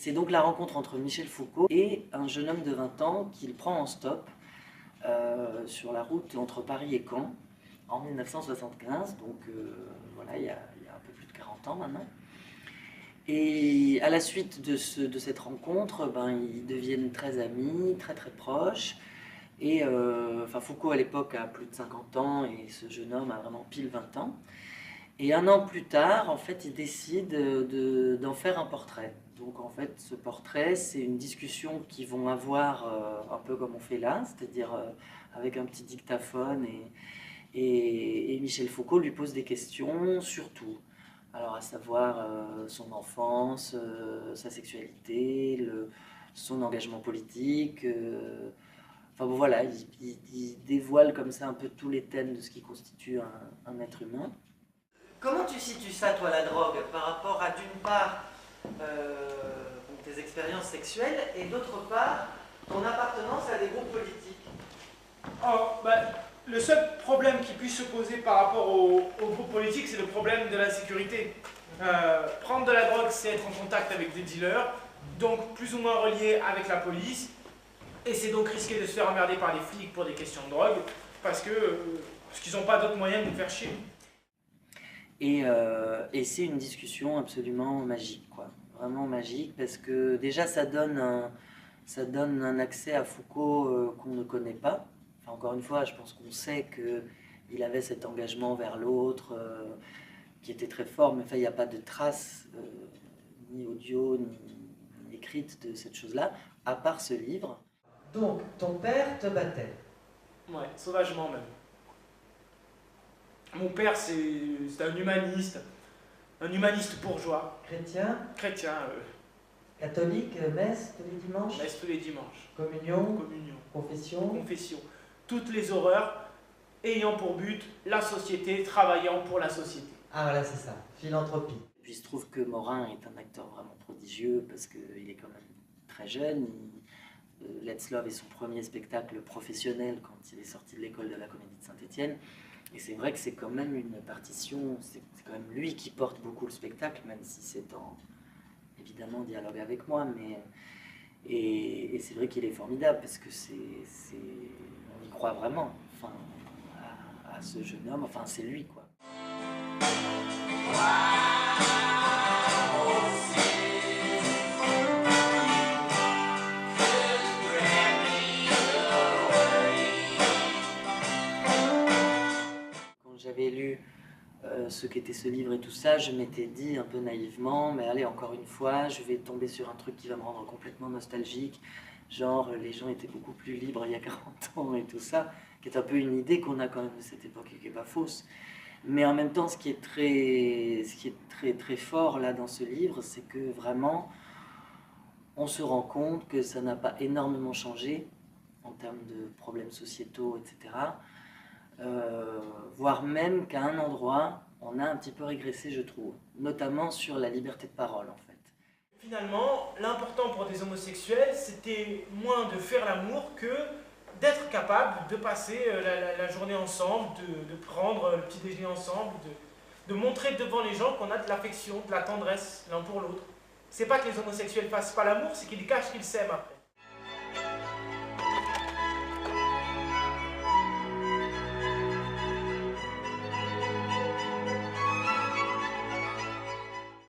C'est donc la rencontre entre Michel Foucault et un jeune homme de 20 ans qu'il prend en stop sur la route entre Paris et Caen en 1975, donc voilà, il y a un peu plus de 40 ans maintenant. Et à la suite de cette rencontre, ils deviennent très amis, très très proches. Et Foucault à l'époque a plus de 50 ans et ce jeune homme a vraiment pile 20 ans. Et un an plus tard, en fait, il décide d'en faire un portrait. Donc en fait, ce portrait, c'est une discussion qu'ils vont avoir un peu comme on fait là, c'est-à-dire avec un petit dictaphone et Michel Foucault lui pose des questions sur tout. Alors à savoir son enfance, sa sexualité, son engagement politique. Enfin bon voilà, il dévoile comme ça un peu tous les thèmes de ce qui constitue un être humain. Comment tu situes ça, toi, la drogue, par rapport à, d'une part, tes expériences sexuelles, et d'autre part, ton appartenance à des groupes politiques? Le seul problème qui puisse se poser par rapport au groupe politique, c'est le problème de la sécurité. Prendre de la drogue, c'est être en contact avec des dealers, donc plus ou moins relié avec la police, et c'est donc risquer de se faire emmerder par les flics pour des questions de drogue, parce qu'ils n'ont pas d'autres moyens de nous faire chier. Et c'est une discussion absolument magique, quoi. Vraiment magique, parce que déjà ça donne un accès à Foucault qu'on ne connaît pas. Enfin, encore une fois, je pense qu'on sait qu'il avait cet engagement vers l'autre qui était très fort, mais enfin, il n'y a pas de traces, ni audio, ni écrite de cette chose-là, à part ce livre. Donc, ton père te battait? Ouais, sauvagement même. Mon père, c'est un humaniste bourgeois. Chrétien? Chrétien, Catholique, messe tous les dimanches? messe tous les dimanches. Communion? Communion. Confession? Confession. Toutes les horreurs ayant pour but la société, travaillant pour la société. Ah voilà, c'est ça, philanthropie. Et puis il se trouve que Morin est un acteur vraiment prodigieux parce qu'il est quand même très jeune. Let's Love est son premier spectacle professionnel quand il est sorti de l'école de la Comédie de Saint-Étienne. Et c'est vrai que c'est quand même une partition, c'est quand même lui qui porte beaucoup le spectacle, même si c'est évidemment en dialogue avec moi. Et c'est vrai qu'il est formidable parce que on y croit vraiment, enfin, à ce jeune homme, enfin c'est lui quoi. Quand j'avais lu ce qu'était ce livre et tout ça, je m'étais dit un peu naïvement, mais allez, encore une fois, je vais tomber sur un truc qui va me rendre complètement nostalgique, genre les gens étaient beaucoup plus libres il y a 40 ans et tout ça, qui est un peu une idée qu'on a quand même de cette époque et qui n'est pas fausse. Mais en même temps, ce qui est très très fort là dans ce livre, c'est que vraiment, on se rend compte que ça n'a pas énormément changé en termes de problèmes sociétaux, etc. Voire même qu'à un endroit, on a un petit peu régressé, je trouve, notamment sur la liberté de parole, en fait. Finalement, l'important pour des homosexuels, c'était moins de faire l'amour que d'être capable de passer la journée ensemble, de prendre le petit déjeuner ensemble, de montrer devant les gens qu'on a de l'affection, de la tendresse l'un pour l'autre. C'est pas que les homosexuels fassent pas l'amour, c'est qu'ils cachent qu'ils s'aiment.